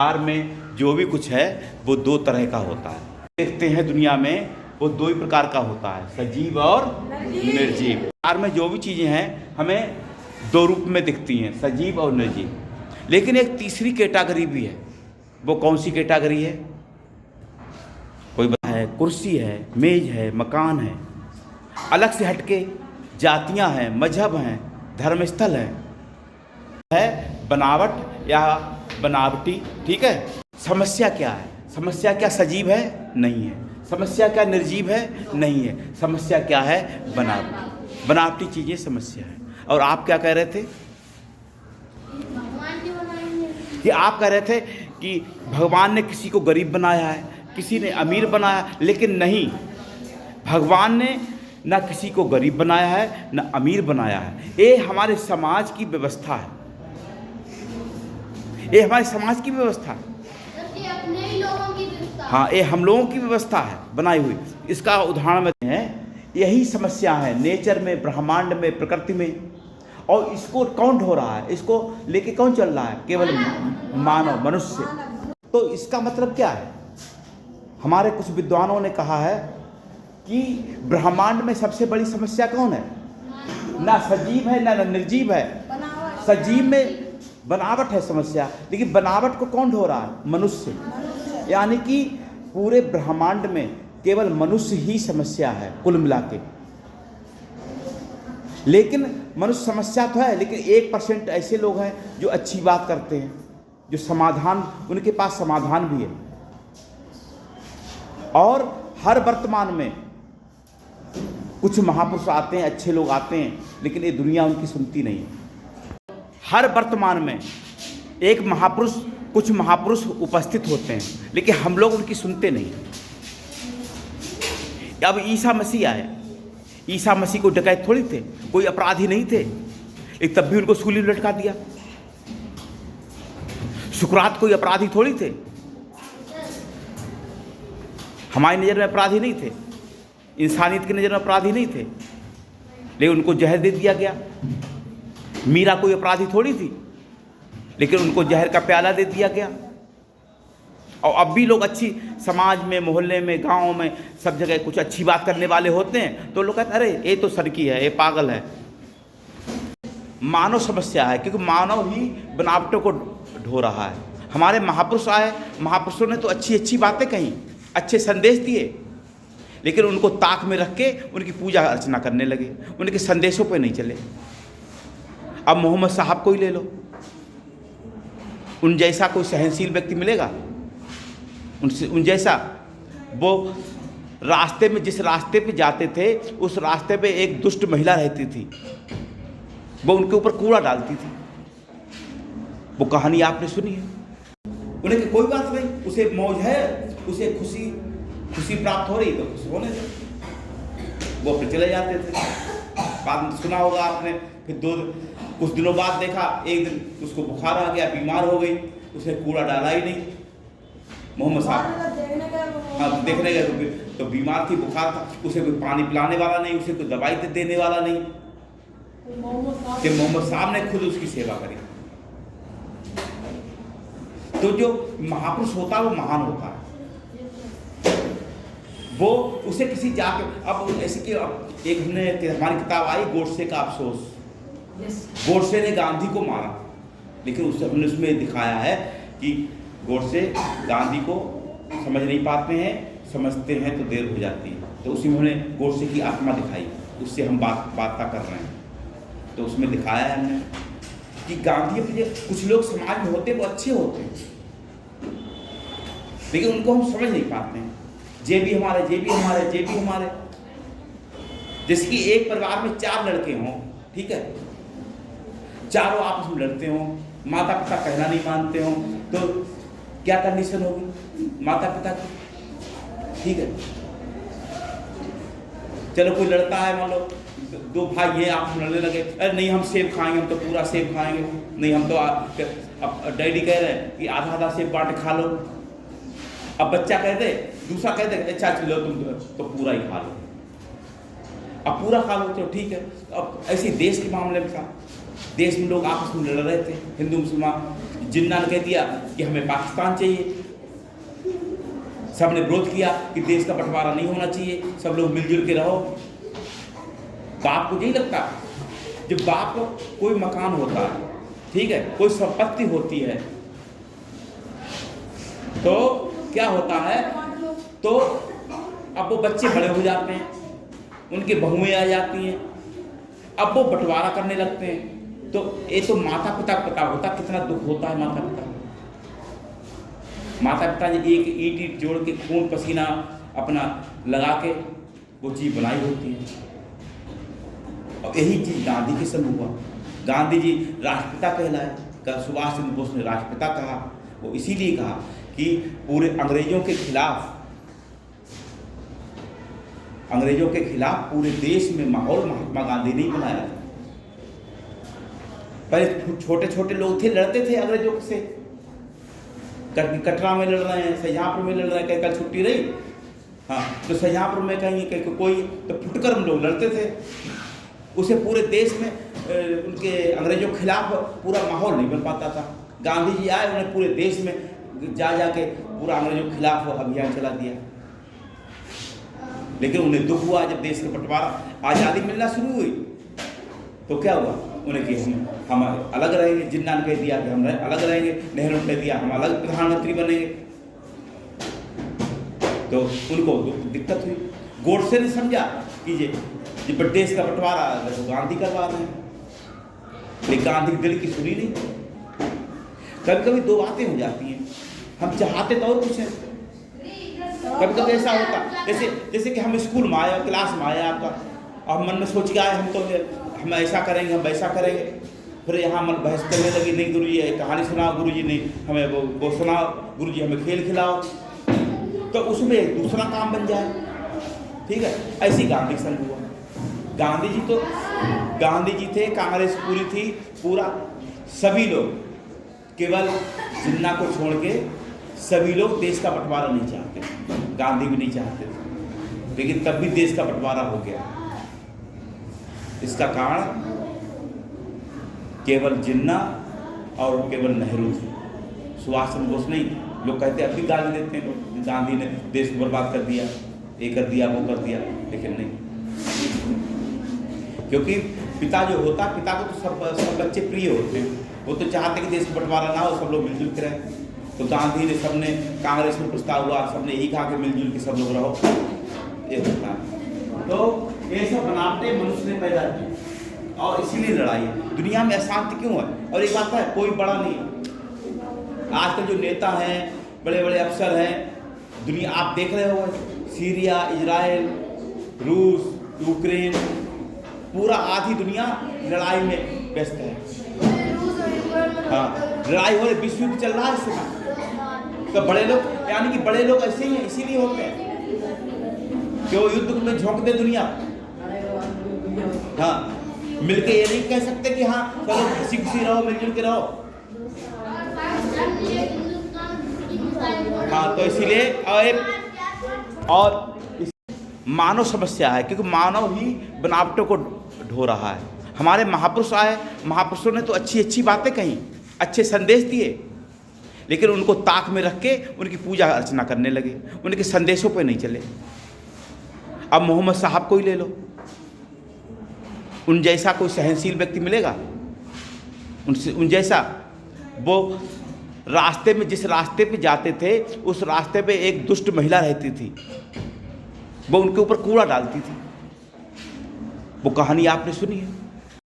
संसार में जो भी कुछ है वो दो तरह का होता है। देखते हैं दुनिया में वो दो ही प्रकार का होता है, सजीव और निर्जीव। संसार में जो भी चीज़ें हैं हमें दो रूप में दिखती हैं, सजीव और निर्जीव। लेकिन एक तीसरी कैटेगरी भी है। वो कौन सी कैटेगरी है? कोई है, कुर्सी है, मेज है, मकान है, अलग से हटके जातियां हैं, मजहब हैं, धर्मस्थल है बनावट या बनावटी। ठीक है। समस्या क्या है? समस्या क्या सजीव है? नहीं है। समस्या क्या निर्जीव है? नहीं है। समस्या क्या है? बनावटी। बनावटी चीजें समस्या है। और आप क्या कह रहे थे कि आप कह रहे थे कि भगवान ने किसी को गरीब बनाया है, किसी ने अमीर बनाया, लेकिन नहीं, भगवान ने ना किसी को गरीब बनाया है ना अमीर बनाया है। ये हमारे समाज की व्यवस्था है, ये हमारे समाज की व्यवस्था है। अपने ही लोगों की व्यवस्था। हाँ, ये हम लोगों की व्यवस्था है बनाई हुई। इसका उदाहरण में है, यही समस्या है नेचर में, ब्रह्मांड में, प्रकृति में। और इसको कौन ढो रहा है? इसको लेके कौन चल रहा है? केवल मानव, मनुष्य। तो इसका मतलब क्या है? हमारे कुछ विद्वानों ने कहा है कि ब्रह्मांड में सबसे बड़ी समस्या कौन है? ना सजीव है ना निर्जीव है। सजीव में बनावट है समस्या, लेकिन बनावट को कौन ढो रहा है? मनुष्य। यानी कि पूरे ब्रह्मांड में केवल मनुष्य ही समस्या है कुल मिला के। लेकिन मनुष्य समस्या तो है, लेकिन 1% ऐसे लोग हैं जो अच्छी बात करते हैं, जो समाधान, उनके पास समाधान भी है। और हर वर्तमान में कुछ महापुरुष आते हैं, अच्छे लोग आते हैं, लेकिन ये दुनिया उनकी सुनती नहीं है। हर वर्तमान में एक महापुरुष, कुछ महापुरुष उपस्थित होते हैं, लेकिन हम लोग उनकी सुनते नहीं। अब ईसा मसीह आए, ईसा मसीह को डकैत थोड़ी थे, कोई अपराधी नहीं थे, लेकिन तब भी उनको सूली में लटका दिया। सुकरात कोई अपराधी थोड़ी थे, हमारी नज़र में अपराधी नहीं थे, इंसानियत की नज़र में अपराधी नहीं थे, लेकिन उनको जहर दे दिया गया। मीरा कोई अपराधी थोड़ी थी, लेकिन उनको जहर का प्याला दे दिया गया। और अब भी लोग अच्छी, समाज में, मोहल्ले में, गांव में, सब जगह कुछ अच्छी बात करने वाले होते हैं तो लोग कहते हैं अरे ये तो सनकी है, ये पागल है। मानव समस्या है, क्योंकि मानव ही बनावटों को ढो रहा है। हमारे महापुरुष आए, महापुरुषों ने तो अच्छी अच्छी बातें कही, अच्छे संदेश दिए, लेकिन उनको ताक में रख के उनकी पूजा अर्चना करने लगे, उनके संदेशों पर नहीं चले। अब मोहम्मद साहब को ही ले लो, उन जैसा कोई सहनशील व्यक्ति मिलेगा? उन जैसा, वो रास्ते में, जिस रास्ते पे जाते थे उस रास्ते पे एक दुष्ट महिला रहती थी, वो उनके ऊपर कूड़ा डालती थी। वो कहानी आपने सुनी है। उन्हें कोई बात नहीं, उसे मौज है, उसे खुशी प्राप्त हो रही तो खुश होने दे, वो अपने चले जाते थे। बात सुना होगा आपने। फिर कुछ दिनों बाद देखा, एक दिन उसको बुखार आ गया, बीमार हो गई, उसने कूड़ा डाला ही नहीं। मोहम्मद साहब देखने गए तो बीमार थी, बुखार था, उसे कोई पानी पिलाने वाला नहीं, उसे कोई दवाई देने वाला नहीं, कि मोहम्मद साहब ने खुद उसकी सेवा करी। तो जो महापुरुष होता है वो महान होता है। वो उसे किसी जाके, अब ऐसे कि एक हमने हमारी किताब आई, गोडसे का अफसोस। गोडसे ने गांधी को मारा, लेकिन हमने उसमें दिखाया है कि गोडसे गांधी को समझ नहीं पाते हैं, समझते हैं तो देर हो जाती है। तो उसी में हमने गोडसे की आत्मा दिखाई, उससे हम बात कर रहे हैं। तो उसमें दिखाया है हमने कि गांधी अपने, कुछ लोग समाज में होते वो अच्छे होते हैं, लेकिन उनको हम समझ नहीं पाते हैं। जे भी हमारे। जैसे कि एक परिवार में 4 लड़के हों, ठीक है, चारों आपस में लड़ते हों, माता पिता कहना नहीं मानते हों, तो क्या कंडीशन होगी माता पिता की? ठीक है, चलो कोई लड़ता है, मान लो 2 भाई हैं, आपस में लड़ने लगे, अरे नहीं हम सेब खाएंगे, हम तो पूरा सेब खाएंगे, नहीं हम तो अब डैडी कह रहे हैं कि आधा सेब बांट खा लो। अब बच्चा कह दे, दूसरा कह दे अच्छा चलो तुम तो पूरा ही खा लो, अब पूरा खा लो, तो ठीक है। अब ऐसे देश के मामले में था, देश में लोग आपस में लड़ रहे थे, हिंदू मुसलमान, जिन्ना ने कह दिया कि हमें पाकिस्तान चाहिए, सबने विरोध किया कि देश का बंटवारा नहीं होना चाहिए, सब लोग मिलजुल के रहो। बाप को यही लगता है, जब बाप को कोई मकान होता है, ठीक है, कोई संपत्ति होती है, तो क्या होता है, तो अब वो बच्चे बड़े हो जाते हैं, उनके बहुएं आ जाती हैं, अब वो बंटवारा करने लगते हैं। तो ये तो माता पिता को पता होता कितना दुख होता है। माता पिता ने एक ईंट जोड़ के खून पसीना अपना लगा के वो चीज़ बनाई होती है। और यही चीज़ गांधी के संग हुआ। गांधी जी राष्ट्रपिता कहलाए, सुभाष चंद्र बोस ने राष्ट्रपिता कहा। वो इसीलिए कहा कि पूरे अंग्रेजों के खिलाफ पूरे देश में माहौल महात्मा गांधी ने बनाया था। पहले छोटे छोटे लोग थे, लड़ते थे अंग्रेजों से, कटरा में लड़ रहे हैं, शाहजहाँपुर में लड़ रहे हैं, कहीं कल छुट्टी रही, हाँ, तो शाहजहाँपुर में कहीं कोई तो फुटकर हम लोग लड़ते थे। उसे पूरे देश में उनके अंग्रेजों के खिलाफ पूरा माहौल नहीं बन पाता था। गांधी जी आए, उन्हें पूरे देश में जाके पूरा अंग्रेजों के खिलाफ अभियान चला दिया। लेकिन उन्हें दुख हुआ जब देश का बंटवारा, आज़ादी मिलना शुरू हुई, तो क्या हुआ, उन्हें कि हम अलग रहेंगे। जिन्ना ने कह दिया कि हम अलग रहेंगे, नेहरू ने कह दिया हम अलग प्रधानमंत्री बनेंगे, तो उनको दिक्कत हुई। गोडसे ने समझा कि ये देश का बंटवारा तो गांधी करवा रहे हैं, लेकिन गांधी दिल की सुनी नहीं। कभी कभी दो बातें हो जाती हैं, हम चाहते तो और कुछ है, कभी कभी ऐसा होता जैसे कि हम स्कूल में आए, क्लास में आए आपका, और मन में सोच के आए हम ऐसा करेंगे, हम वैसा करेंगे, फिर यहाँ मन बहस करने लगी, नहीं गुरुजी कहानी सुनाओ, गुरुजी नहीं हमें वो सुनाओ, गुरुजी हमें खेल खिलाओ, तो उसमें एक दूसरा काम बन जाए, ठीक है। ऐसी गांधी संग हुआ। गांधी जी थे, कांग्रेस पूरी थी, पूरा सभी लोग, केवल जिन्ना को छोड़ के सभी लोग देश का बंटवारा नहीं चाहते। गांधी भी नहीं चाहते थे, लेकिन तब भी देश का बंटवारा हो गया। इसका कारण केवल जिन्ना और केवल नेहरू थे, सुभाष चंद्र बोस नहीं। लोग कहते अब भी गाली देते हैं लोग, गांधी ने देश को बर्बाद कर दिया, ये कर दिया, वो कर दिया, लेकिन नहीं, क्योंकि पिता जो होता, पिता को तो सब बच्चे प्रिय होते हैं, वो तो चाहते कि देश का बंटवारा ना हो, सब लोग मिलजुल के रहें। तो गांधी ने, सबने, कांग्रेस में प्रस्ताव हुआ, सबने यही कहा कि मिलजुल के सब लोग रहो, ये होता है। तो ये सब बनावटें मनुष्य ने पैदा की, और इसीलिए लड़ाई है। दुनिया में अशांति क्यों है? और एक बात है, कोई बड़ा नहीं है। आजकल जो नेता हैं, बड़े बड़े अफसर हैं, दुनिया आप देख रहे हो, सीरिया, इजराइल, रूस, यूक्रेन, पूरा आधी दुनिया लड़ाई में व्यस्त है। हाँ, लड़ाई हो रही, विश्व युद्ध चल रहा है इस समय। तो बड़े लोग, यानी कि बड़े लोग ऐसे ही हैं, इसीलिए होते हैं कि वो युद्ध में झोंक दे दुनिया। हाँ, मिलके ये नहीं कह सकते कि हाँ चलो हंसी खुशी रहो, मिलजुल के रहो। हाँ, तो इसीलिए और मानव समस्या है, क्योंकि मानव ही बनावटों को ढो रहा है। हमारे महापुरुष आए, महापुरुषों ने तो अच्छी अच्छी बातें कही, अच्छे संदेश दिए, लेकिन उनको ताक में रख के उनकी पूजा अर्चना करने लगे, उनके संदेशों पे नहीं चले। अब मोहम्मद साहब को ही ले लो, उन जैसा कोई सहनशील व्यक्ति मिलेगा? उन जैसा वो रास्ते में, जिस रास्ते पे जाते थे, उस रास्ते पे एक दुष्ट महिला रहती थी, वो उनके ऊपर कूड़ा डालती थी। वो कहानी आपने सुनी है।